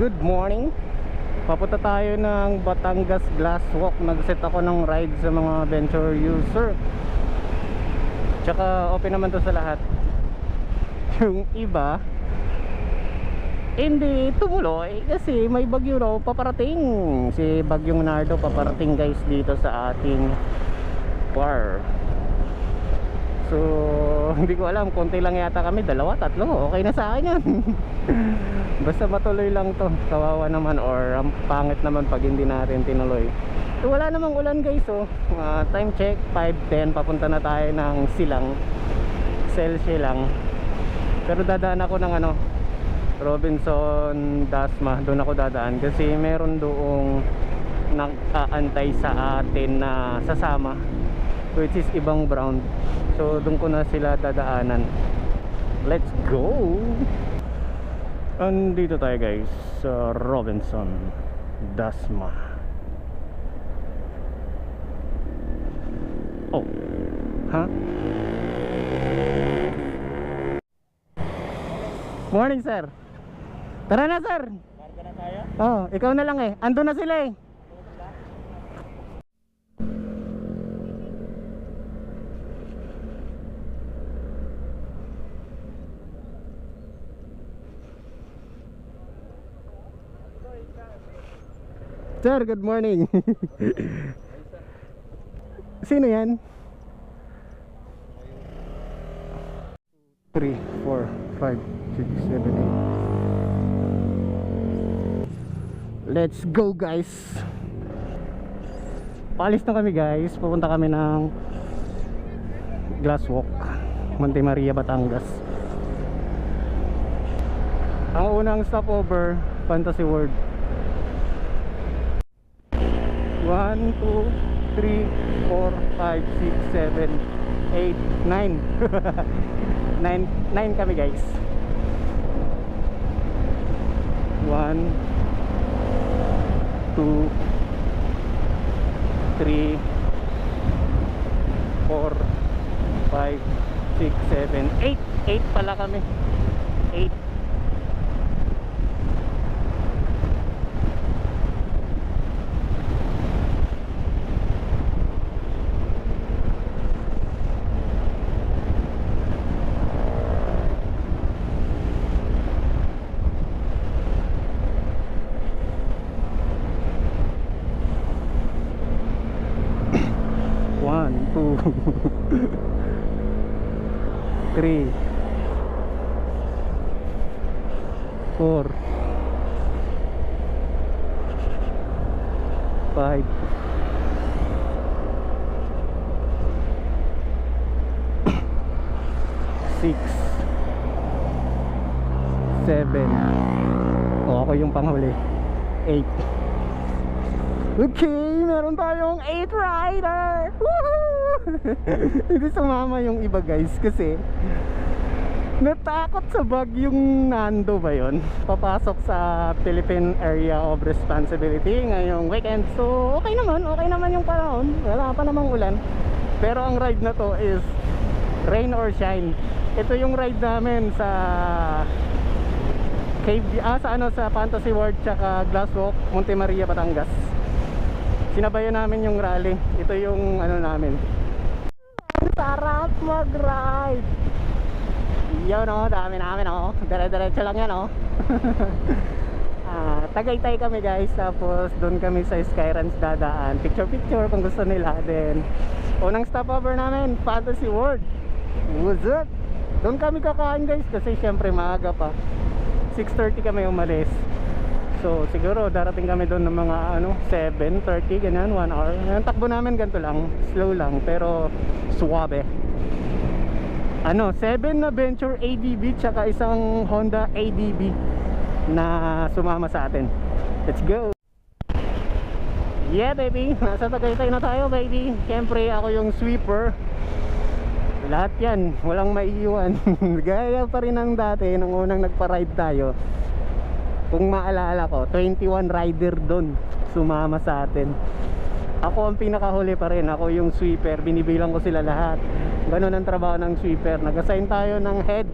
Good morning. Papunta tayo ng Batangas Glass Walk. Nag-set ako ng ride sa mga venture user. Tsaka open naman to sa lahat. Yung iba hindi tumuloy kasi may bagyo raw paparating. Si Bagyong Nardo paparating guys dito sa ating bar. So hindi ko alam, konti lang yata kami, dalawa, tatlo, okay na sa akin yan. Basta matuloy lang to. Kawawa naman, or ang pangit naman pag hindi natin tinuloy. So wala namang ulan guys. Time check 5:10, papunta na tayo ng Silang, Silang. Pero dadaan ako ng Robinson Dasma. Doon ako dadaan kasi meron doong nag-aantay sa atin na sasama, which is ibang brand. So doon ko na sila dadaanan. Let's go. Andito tayo guys sa Robinson Dasma. Oh, ha? Morning sir. Tara na sir. Marga na tayo? Oh, ikaw na lang eh. Ando na sila eh. Sir, good morning. Sino yan? 3, 4, 5, 6, 7, 8. Let's go guys. Paalis na kami guys. Pupunta kami ng Glass Walk, Monte Maria, Batangas. Ang unang stopover, Fantasy World. 1, 2, 3, 4, 5, 6, 7, 8, 9. 9 kami guys. 1, 2, 3, 4, 5, 6, 7, 8. 8 pala kami. 8. Three, 4, 5, 6, 7. Ako yung panghuli. 8. Okay, meron tayong 8 rider. Hindi sumama yung iba guys kasi natakot sa bagyong Nando ba yun? Papasok sa Philippine Area of Responsibility ngayong weekend. So okay naman yung panahon. Wala pa namang ulan. Pero ang ride na to is rain or shine. Ito yung ride namin sa sa Fantasy World tsaka Glass Walk, Monte Maria, Batangas. Sinabayan namin yung rally. Ito yung namin. Sarap mag-ride. Yun dami namin dire-diretso lang yan Tagaytay kami guys. Tapos doon kami sa Skyranch dadaan. Picture kung gusto nila. Then unang stopover namin, Fantasy World. What's up? Doon kami kakain guys kasi syempre maaga pa. 6:30 kami umalis. So siguro darating kami doon ng mga 7:30 ganyan, 1 hour. Ang takbo namin ganito lang, slow lang pero suwabe. 7 na Venture ADB tsaka isang Honda ADB na sumama sa atin. Let's go. Yeah baby, nasa Tagaytay na tayo baby. Siyempre ako yung sweeper. Lahat yan, walang maiiwan. Gaya pa rin ng dati nung unang nagpa-ride tayo. Kung maalala ko, 21 rider doon sumama sa atin. Ako ang pinakahuli pa rin. Ako yung sweeper. Binibilang ko sila lahat. Ganun ang trabaho ng sweeper. Nag-assign tayo ng head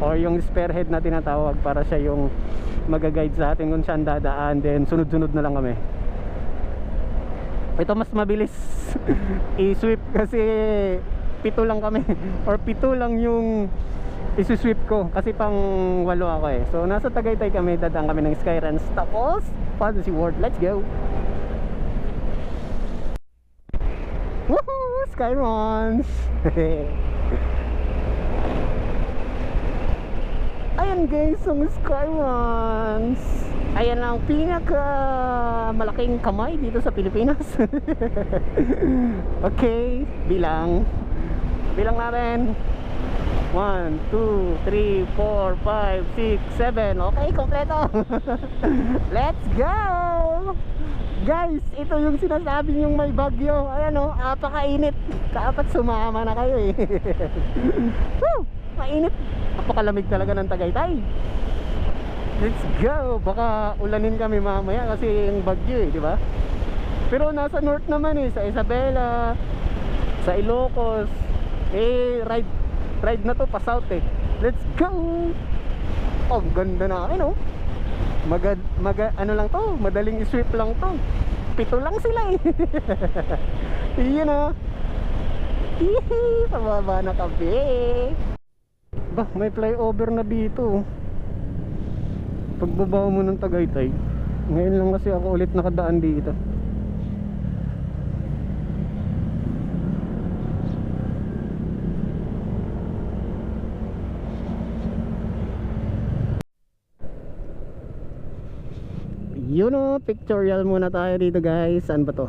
or yung spearhead na tinatawag, para siya yung mag-guide sa atin kung saan dadaan, then sunod-sunod na lang kami. Ito mas mabilis i-sweep kasi 7 lang kami or 7 lang yung isi-sweep ko kasi pang 8 ako eh. So nasa Tagaytay kami, dadaan kami ng Skyruns, tapos Fantasy World. Let's go! Woohoo! Skyruns! Ayan guys, ang Skyruns. Ayan ang pinaka malaking kamay dito sa Pilipinas. Okay, bilang natin. 1, 2, 3, 4, 5, 6, 7. Okay, kompleto. Let's go! Guys, ito yung sinasabi yung may bagyo. Ayan o, apakainit. Dapat sumama na kayo eh. Woo! Mainit. Napakalamig talaga ng Tagaytay. Let's go. Baka ulanin kami mamaya kasi yung bagyo eh, di ba? Pero nasa north naman eh, sa Isabela, sa Ilocos. Eh, ride na to pa south eh. Let's go. Oh, ganda na akin oh. Ano lang to, madaling i-sweep lang to. 7 lang sila eh. Iyan oh. Hihi, pababa na kami. Bah, may flyover na dito. Pagbaba mo ng Tagaytay. Ngayon lang kasi ako ulit nakadaan dito. Yun o, pictorial muna tayo dito guys. Saan ba to?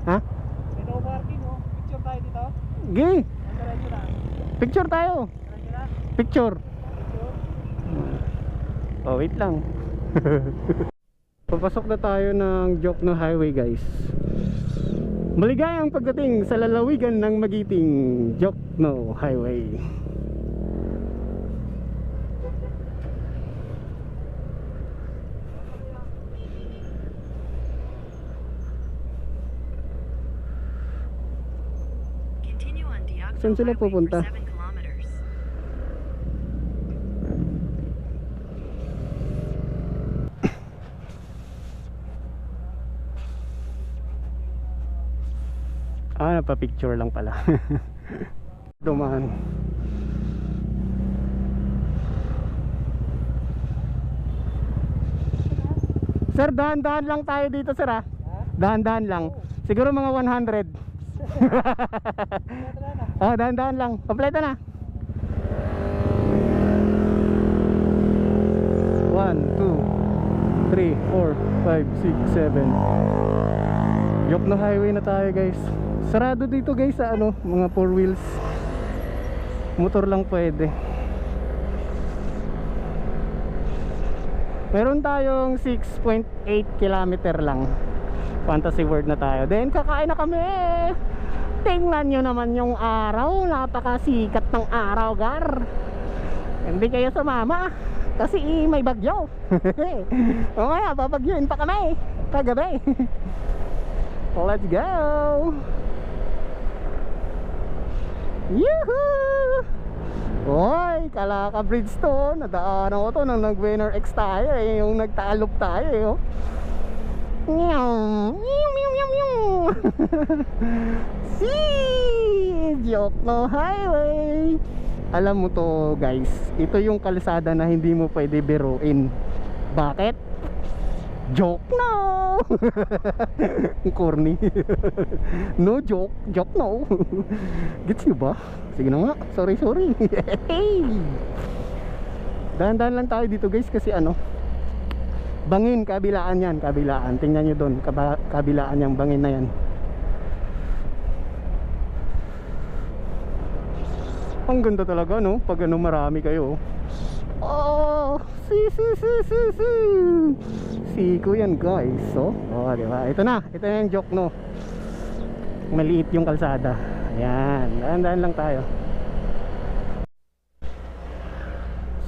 Ha? Ito parking oh. Picture tayo dito. Gi. Picture tayo. Picture. Oh, wait lang. Papasok na tayo ng Jokno Highway guys. Maligayang pagdating sa lalawigan ng magiting Jokno Highway. Saan sila pupunta? Ah, napapicture lang pala. Dumaan. Sir, dahan-dahan lang tayo dito sir ha? Dahan-dahan lang. Siguro mga 100. Oh, dahan-dahan lang. Kompleto na. 1, 2, 3, 4, 5, 6, 7. Jokno Highway na tayo guys. Sarado dito guys sa ano, mga 4 wheels. Motor lang pwede. Meron tayong 6.8 kilometer lang. Fantasy World na tayo. Then kakain na kami. Tingnan nyo naman yung araw. Napakasikat ng araw gar. Hindi kayo sumama kasi may bagyo. O kaya babagyuin pa kami kagabi. Let's go. Yuhuu! Oy, Kalaka Bridge to. Nadaanan ko to nang nag-winner X tayo eh. Yung nagtalop tayo eh oh. Meow, meow, meow, meow, meow. Si Jokno Highway. Alam mo to guys, ito yung kalsada na hindi mo pwede biruin. Bakit? Jokno. Corny. No joke, Jokno. Gets nyo ba? Sige na nga, sorry. Dahan-dahan lang tayo dito guys kasi ano, bangin, kabilaan yan, kabilaan. Tingnan nyo doon, kabilaan yung bangin na yan. Ang ganda talaga no, pag ano marami kayo. Oh, Siko yan guys. So, oh, diba? Ito na yung Jokno. Maliit yung kalsada. Ayan, dahan-dahan lang tayo.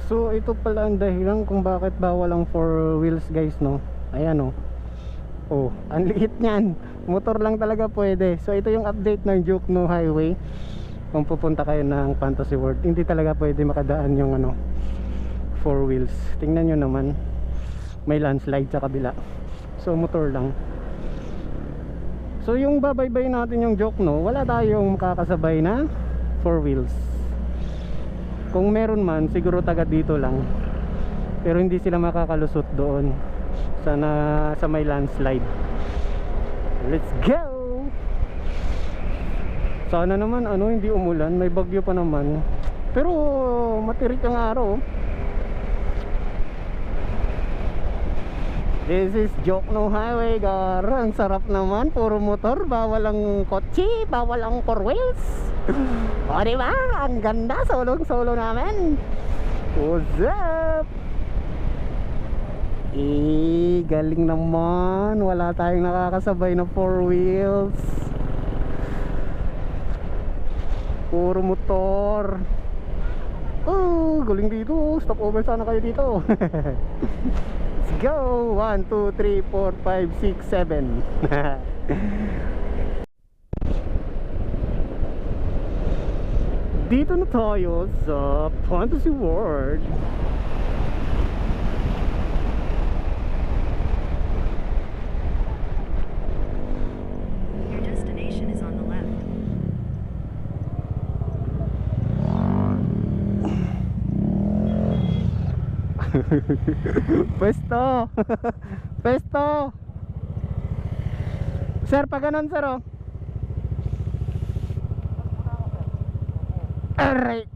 So ito pala ang dahilan kung bakit bawal ang 4 wheels guys, no? Ayan, no? Oh, ang liit niyan. Motor lang talaga pwede. So ito yung update ng Jokno Highway. Kung pupunta kayo ng Fantasy World, hindi talaga pwede makadaan yung 4 wheels. Tingnan nyo naman, may landslide sa kabila. So motor lang. So yung babaybay natin yung Jokno, wala tayong makakasabay na 4 wheels. Kung meron man, siguro taga dito lang. Pero hindi sila makakalusot doon sa may landslide. Let's go! Sana naman hindi umulan, may bagyo pa naman. Pero matirik ang araw. This is Jokno Highway, gar. Ang sarap naman, puro motor, bawal ang kotse, bawal ang 4 wheels. O diba? Ang ganda, solo namin. What's up? Galing naman. Wala tayong nakakasabay na 4 wheels. Puro motor. Oh, galing dito. Stop over sana kayo dito. Let's go. 1, 2, 3, 4, 5, 6, 7. Dito na tayo sa Fantasy World. Your destination is on the left. Pwesto. Pwesto. Sir, pa ganon sir, oh. Alright.